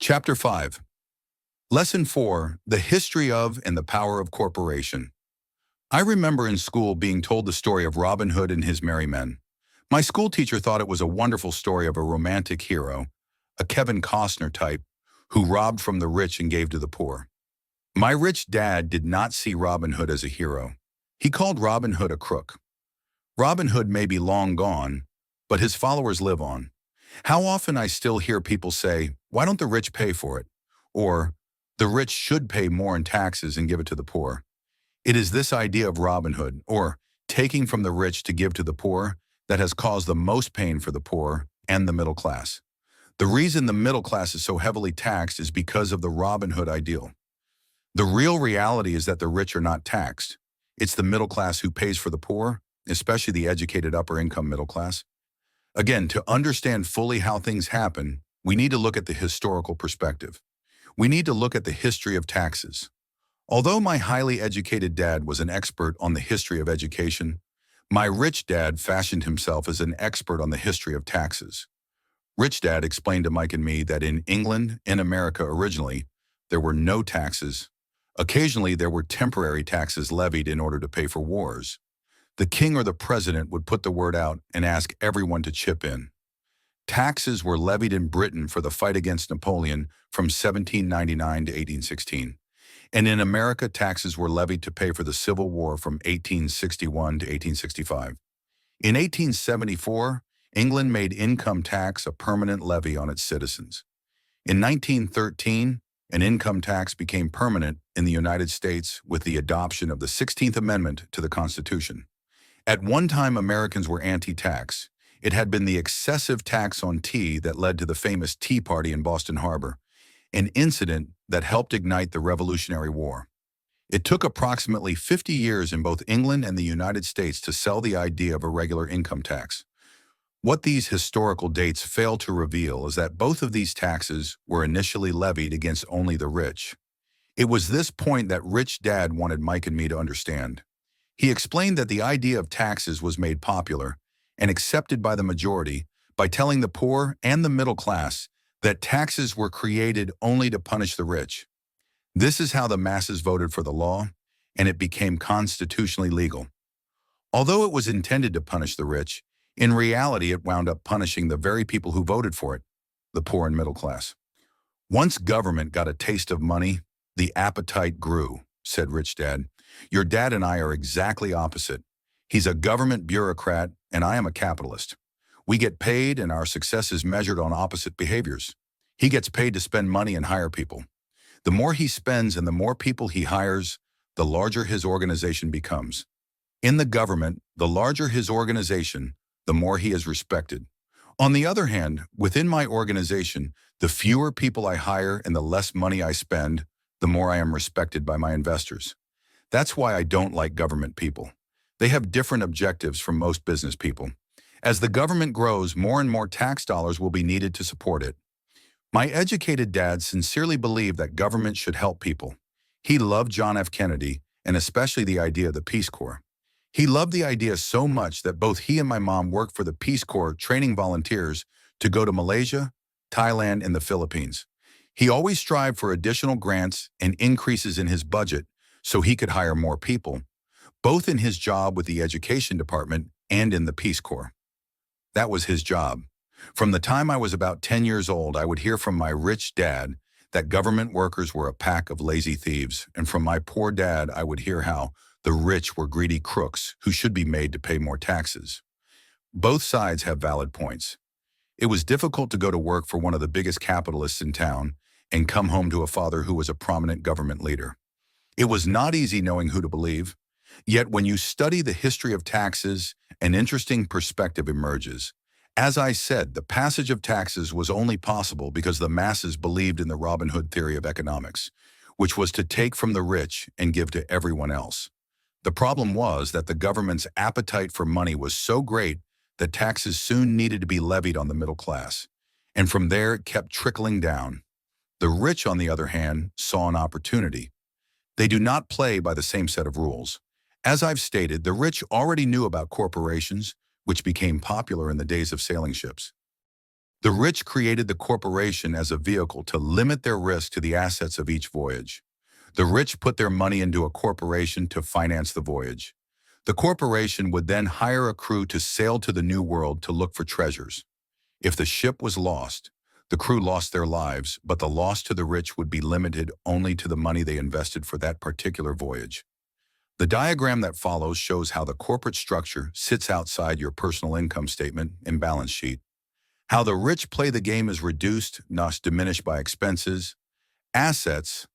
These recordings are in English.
Chapter 5. Lesson 4. The History of and the Power of Corporation. I remember in school being told the story of Robin Hood and his merry men. My school teacher thought it was a wonderful story of a romantic hero, a Kevin Costner type, who robbed from the rich and gave to the poor. My rich dad did not see Robin Hood as a hero. He called Robin Hood a crook. Robin Hood may be long gone, but his followers live on. How often I still hear people say, "Why don't the rich pay for it?" Or, "The rich should pay more in taxes and give it to the poor." It is this idea of Robin Hood, or taking from the rich to give to the poor, that has caused the most pain for the poor and the middle class. The reason the middle class is so heavily taxed is because of the Robin Hood ideal. The real reality is that the rich are not taxed. It's the middle class who pays for the poor, especially the educated upper-income middle class. Again, to understand fully how things happen, we need to look at the historical perspective. We need to look at the history of taxes. Although my highly educated dad was an expert on the history of education, my rich dad fashioned himself as an expert on the history of taxes. Rich Dad explained to Mike and me that in England and America originally, there were no taxes. Occasionally, there were temporary taxes levied in order to pay for wars. The king or the president would put the word out and ask everyone to chip in. Taxes were levied in Britain for the fight against Napoleon from 1799 to 1816. And in America, taxes were levied to pay for the Civil War from 1861 to 1865. In 1874, England made income tax a permanent levy on its citizens. In 1913, an income tax became permanent in the United States with the adoption of the 16th Amendment to the Constitution. At one time, Americans were anti-tax. It had been the excessive tax on tea that led to the famous Tea Party in Boston Harbor, an incident that helped ignite the Revolutionary War. It took approximately 50 years in both England and the United States to sell the idea of a regular income tax. What these historical dates fail to reveal is that both of these taxes were initially levied against only the rich. It was this point that Rich Dad wanted Mike and me to understand. He explained that the idea of taxes was made popular and accepted by the majority by telling the poor and the middle class that taxes were created only to punish the rich. This is how the masses voted for the law, and it became constitutionally legal. Although it was intended to punish the rich, in reality it wound up punishing the very people who voted for it, the poor and middle class. Once government got a taste of money, the appetite grew, said Rich Dad. Your dad and I are exactly opposite. He's a government bureaucrat, and I am a capitalist. We get paid, and our success is measured on opposite behaviors. He gets paid to spend money and hire people. The more he spends and the more people he hires, the larger his organization becomes. In the government, the larger his organization, the more he is respected. On the other hand, within my organization, the fewer people I hire and the less money I spend, the more I am respected by my investors. That's why I don't like government people. They have different objectives from most business people. As the government grows, more and more tax dollars will be needed to support it. My educated dad sincerely believed that government should help people. He loved John F. Kennedy, and especially the idea of the Peace Corps. He loved the idea so much that both he and my mom worked for the Peace Corps, training volunteers to go to Malaysia, Thailand, and the Philippines. He always strived for additional grants and increases in his budget so he could hire more people, both in his job with the Education Department and in the Peace Corps. That was his job. From the time I was about 10 years old, I would hear from my rich dad that government workers were a pack of lazy thieves, and from my poor dad, I would hear how the rich were greedy crooks who should be made to pay more taxes. Both sides have valid points. It was difficult to go to work for one of the biggest capitalists in town and come home to a father who was a prominent government leader. It was not easy knowing who to believe. Yet when you study the history of taxes, an interesting perspective emerges. As I said, the passage of taxes was only possible because the masses believed in the Robin Hood theory of economics, which was to take from the rich and give to everyone else. The problem was that the government's appetite for money was so great that taxes soon needed to be levied on the middle class. And from there, it kept trickling down. The rich, on the other hand, saw an opportunity. They do not play by the same set of rules. As I've stated, the rich already knew about corporations, which became popular in the days of sailing ships. The rich created the corporation as a vehicle to limit their risk to the assets of each voyage. The rich put their money into a corporation to finance the voyage. The corporation would then hire a crew to sail to the New World to look for treasures. If the ship was lost, the crew lost their lives, but the loss to the rich would be limited only to the money they invested for that particular voyage. The diagram that follows shows how the corporate structure sits outside your personal income statement and balance sheet. How the rich play the game is reduced, not diminished by expenses, assets,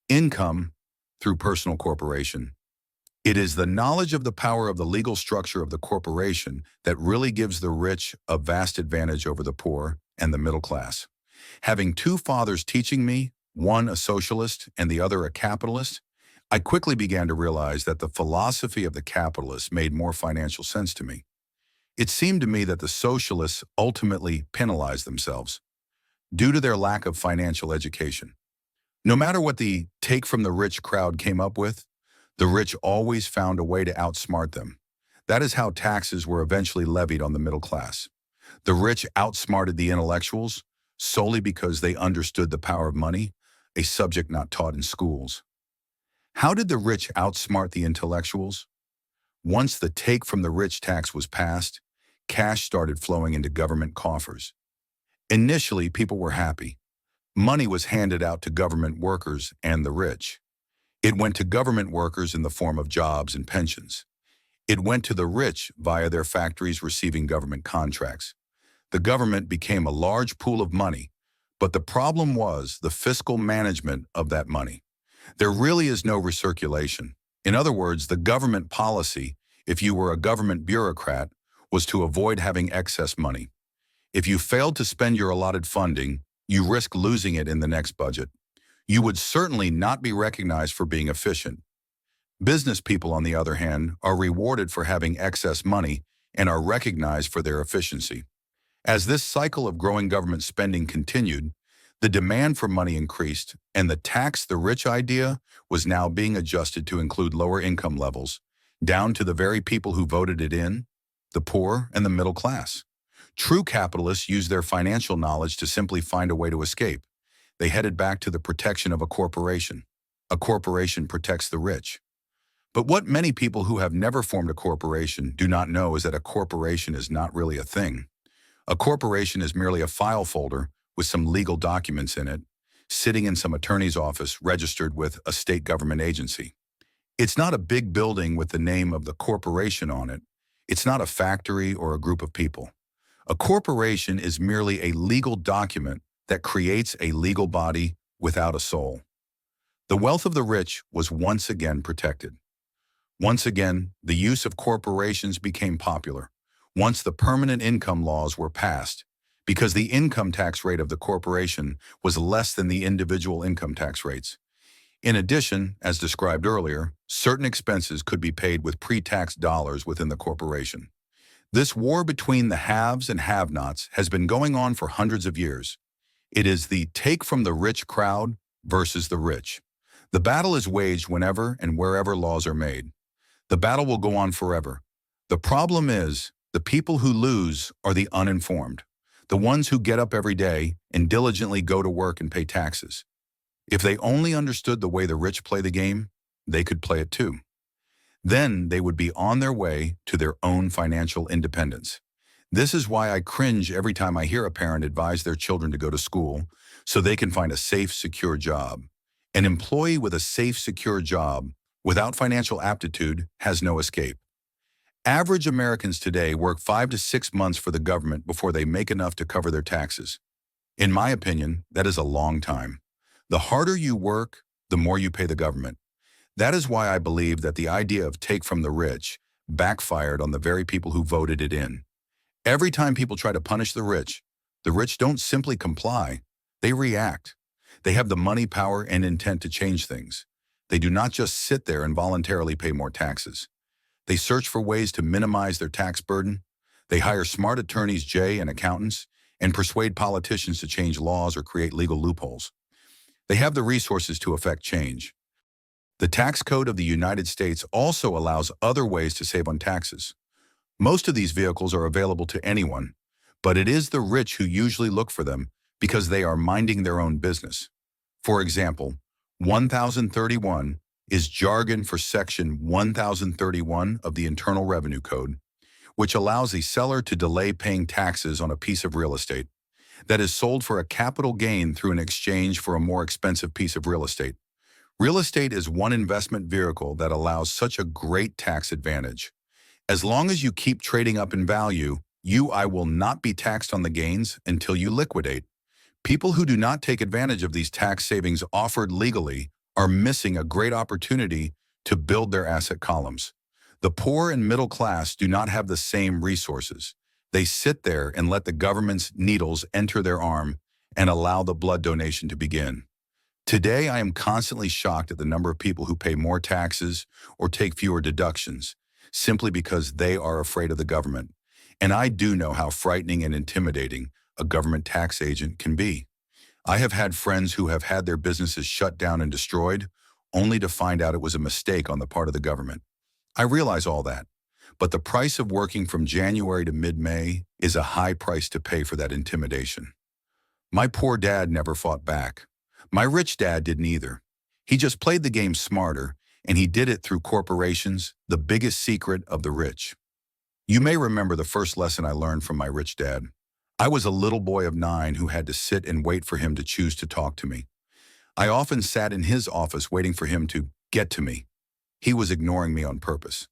income through personal corporation. It is the knowledge of the power of the legal structure of the corporation that really gives the rich a vast advantage over the poor and the middle class. Having two fathers teaching me, one a socialist and the other a capitalist, I quickly began to realize that the philosophy of the capitalists made more financial sense to me. It seemed to me that the socialists ultimately penalized themselves due to their lack of financial education. No matter what the take from the rich crowd came up with, the rich always found a way to outsmart them. That is how taxes were eventually levied on the middle class. The rich outsmarted the intellectuals solely because they understood the power of money, a subject not taught in schools. How did the rich outsmart the intellectuals? Once the take from the rich tax was passed, cash started flowing into government coffers. Initially, people were happy. Money was handed out to government workers and the rich. It went to government workers in the form of jobs and pensions. It went to the rich via their factories receiving government contracts. The government became a large pool of money, but the problem was the fiscal management of that money. There really is no recirculation. In other words, the government policy, if you were a government bureaucrat, was to avoid having excess money. If you failed to spend your allotted funding, you risk losing it in the next budget. You would certainly not be recognized for being efficient. Business people, on the other hand, are rewarded for having excess money and are recognized for their efficiency. As this cycle of growing government spending continued, the demand for money increased, and the tax the rich idea was now being adjusted to include lower income levels, down to the very people who voted it in, the poor and the middle class. True capitalists use their financial knowledge to simply find a way to escape. They headed back to the protection of a corporation. A corporation protects the rich. But what many people who have never formed a corporation do not know is that a corporation is not really a thing. A corporation is merely a file folder with some legal documents in it, sitting in some attorney's office registered with a state government agency. It's not a big building with the name of the corporation on it. It's not a factory or a group of people. A corporation is merely a legal document that creates a legal body without a soul. The wealth of the rich was once again protected. Once again, the use of corporations became popular. Once the permanent income laws were passed, because the income tax rate of the corporation was less than the individual income tax rates. In addition, as described earlier, certain expenses could be paid with pre-tax dollars within the corporation. This war between the haves and have-nots has been going on for hundreds of years. It is the take from the rich crowd versus the rich. The battle is waged whenever and wherever laws are made. The battle will go on forever. The problem is, the people who lose are the uninformed, the ones who get up every day and diligently go to work and pay taxes. If they only understood the way the rich play the game, they could play it too. Then they would be on their way to their own financial independence. This is why I cringe every time I hear a parent advise their children to go to school so they can find a safe, secure job. An employee with a safe, secure job without financial aptitude has no escape. Average Americans today work 5 to 6 months for the government before they make enough to cover their taxes. In my opinion, that is a long time. The harder you work, the more you pay the government. That is why I believe that the idea of take from the rich backfired on the very people who voted it in. Every time people try to punish the rich don't simply comply, they react. They have the money, power, and intent to change things. They do not just sit there and voluntarily pay more taxes. They search for ways to minimize their tax burden. They hire smart attorneys, and accountants, and persuade politicians to change laws or create legal loopholes. They have the resources to effect change. The tax code of the United States also allows other ways to save on taxes. Most of these vehicles are available to anyone, but it is the rich who usually look for them because they are minding their own business. For example, 1031 is jargon for Section 1031 of the Internal Revenue Code, which allows a seller to delay paying taxes on a piece of real estate that is sold for a capital gain through an exchange for a more expensive piece of real estate. Real estate is one investment vehicle that allows such a great tax advantage. As long as you keep trading up in value, I will not be taxed on the gains until you liquidate. People who do not take advantage of these tax savings offered legally are missing a great opportunity to build their asset columns. The poor and middle class do not have the same resources. They sit there and let the government's needles enter their arm and allow the blood donation to begin. Today, I am constantly shocked at the number of people who pay more taxes or take fewer deductions simply because they are afraid of the government. And I do know how frightening and intimidating a government tax agent can be. I have had friends who have had their businesses shut down and destroyed, only to find out it was a mistake on the part of the government. I realize all that, but the price of working from January to mid-May is a high price to pay for that intimidation. My poor dad never fought back. My rich dad didn't either. He just played the game smarter, and he did it through corporations, the biggest secret of the rich. You may remember the first lesson I learned from my rich dad. I was a little boy of 9 who had to sit and wait for him to choose to talk to me. I often sat in his office waiting for him to get to me. He was ignoring me on purpose.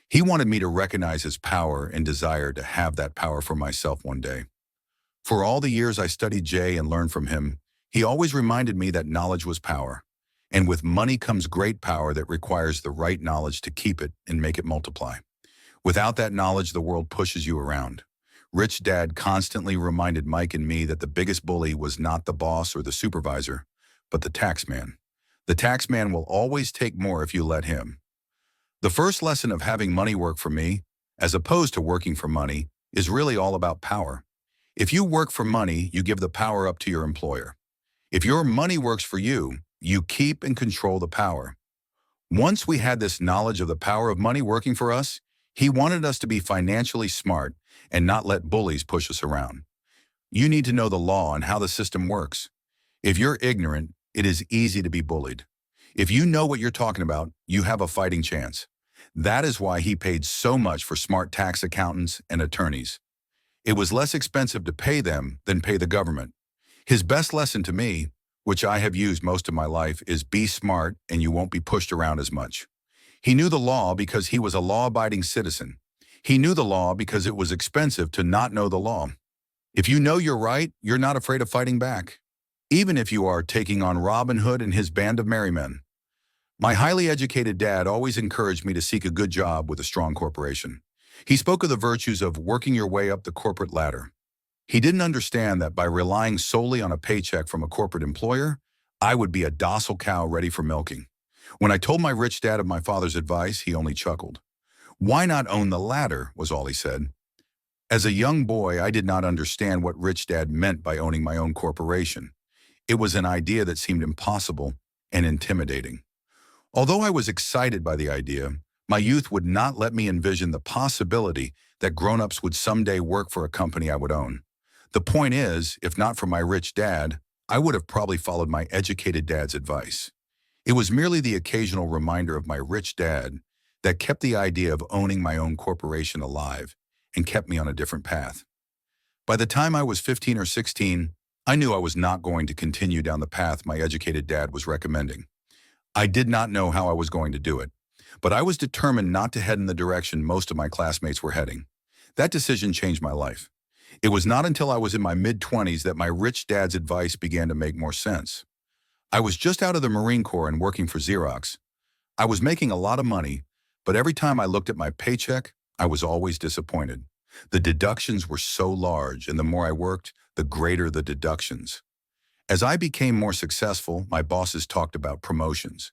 He wanted me to recognize his power and desire to have that power for myself one day. For all the years I studied Jay and learned from him, he always reminded me that knowledge was power. And with money comes great power that requires the right knowledge to keep it and make it multiply. Without that knowledge, the world pushes you around. Rich Dad constantly reminded Mike and me that the biggest bully was not the boss or the supervisor, but the tax man. The tax man will always take more if you let him. The first lesson of having money work for me, as opposed to working for money, is really all about power. If you work for money, you give the power up to your employer. If your money works for you, you keep and control the power. Once we had this knowledge of the power of money working for us, he wanted us to be financially smart and not let bullies push us around. You need to know the law and how the system works. If you're ignorant, it is easy to be bullied. If you know what you're talking about, you have a fighting chance. That is why he paid so much for smart tax accountants and attorneys. It was less expensive to pay them than pay the government. His best lesson to me, which I have used most of my life, is be smart and you won't be pushed around as much. He knew the law because he was a law-abiding citizen. He knew the law because it was expensive to not know the law. If you know you're right, you're not afraid of fighting back, even if you are taking on Robin Hood and his band of merry men. My highly educated dad always encouraged me to seek a good job with a strong corporation. He spoke of the virtues of working your way up the corporate ladder. He didn't understand that by relying solely on a paycheck from a corporate employer, I would be a docile cow ready for milking. When I told my rich dad of my father's advice, he only chuckled. "Why not own the ladder?" was all he said. As a young boy, I did not understand what rich dad meant by owning my own corporation. It was an idea that seemed impossible and intimidating. Although I was excited by the idea, my youth would not let me envision the possibility that grown-ups would someday work for a company I would own. The point is, if not for my rich dad, I would have probably followed my educated dad's advice. It was merely the occasional reminder of my rich dad that kept the idea of owning my own corporation alive and kept me on a different path. By the time I was 15 or 16, I knew I was not going to continue down the path my educated dad was recommending. I did not know how I was going to do it, but I was determined not to head in the direction most of my classmates were heading. That decision changed my life. It was not until I was in my mid-20s that my rich dad's advice began to make more sense. I was just out of the Marine Corps and working for Xerox. I was making a lot of money, but every time I looked at my paycheck, I was always disappointed. The deductions were so large, and the more I worked, the greater the deductions. As I became more successful, my bosses talked about promotions.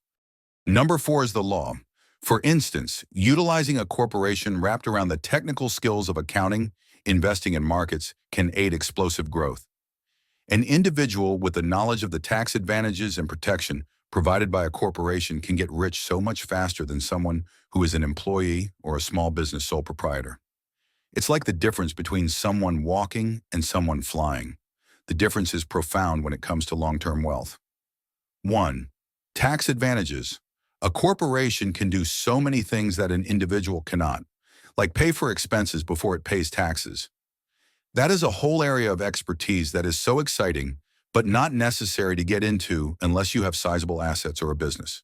Number 4 is the law. For instance, utilizing a corporation wrapped around the technical skills of accounting, investing in markets can aid explosive growth. An individual with the knowledge of the tax advantages and protection provided by a corporation can get rich so much faster than someone who is an employee or a small business sole proprietor. It's like the difference between someone walking and someone flying. The difference is profound when it comes to long-term wealth. 1. Tax advantages. A corporation can do so many things that an individual cannot, like pay for expenses before it pays taxes. That is a whole area of expertise that is so exciting, but not necessary to get into unless you have sizable assets or a business.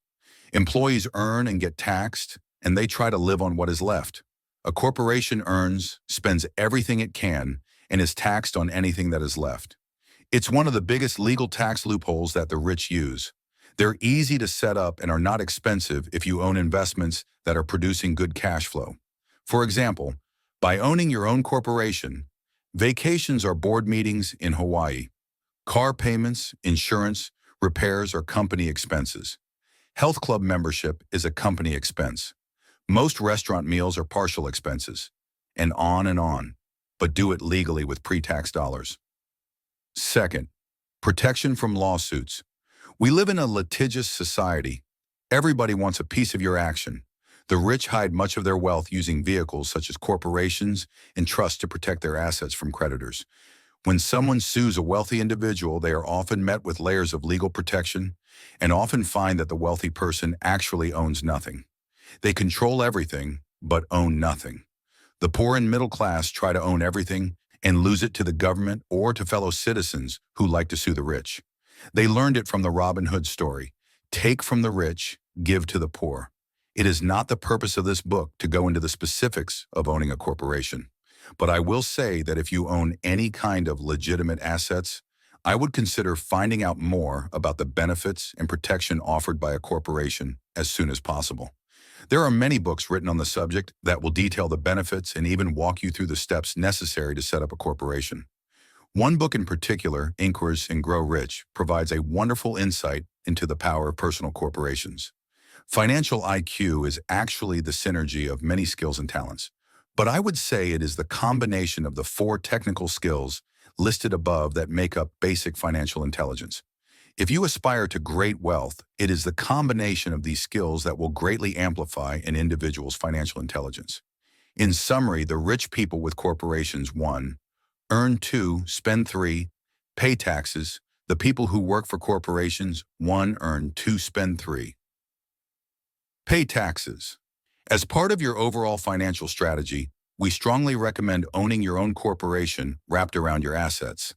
Employees earn and get taxed, and they try to live on what is left. A corporation earns, spends everything it can, and is taxed on anything that is left. It's one of the biggest legal tax loopholes that the rich use. They're easy to set up and are not expensive if you own investments that are producing good cash flow. For example, by owning your own corporation, vacations are board meetings in Hawaii. Car payments, insurance, repairs are company expenses. Health club membership is a company expense. Most restaurant meals are partial expenses. And on, but do it legally with pre-tax dollars. Second, protection from lawsuits. We live in a litigious society. Everybody wants a piece of your action. The rich hide much of their wealth using vehicles such as corporations and trusts to protect their assets from creditors. When someone sues a wealthy individual, they are often met with layers of legal protection and often find that the wealthy person actually owns nothing. They control everything, but own nothing. The poor and middle class try to own everything and lose it to the government or to fellow citizens who like to sue the rich. They learned it from the Robin Hood story. Take from the rich, give to the poor. It is not the purpose of this book to go into the specifics of owning a corporation. But I will say that if you own any kind of legitimate assets, I would consider finding out more about the benefits and protection offered by a corporation as soon as possible. There are many books written on the subject that will detail the benefits and even walk you through the steps necessary to set up a corporation. One book in particular, Inquires and Grow Rich, provides a wonderful insight into the power of personal corporations. Financial IQ is actually the synergy of many skills and talents, but I would say it is the combination of the 4 technical skills listed above that make up basic financial intelligence. If you aspire to great wealth, it is the combination of these skills that will greatly amplify an individual's financial intelligence. In summary, the rich people with corporations 1. Earn 2, spend 3, pay taxes. The people who work for corporations 1. Earn 2, spend 3. Pay taxes. As part of your overall financial strategy, we strongly recommend owning your own corporation wrapped around your assets.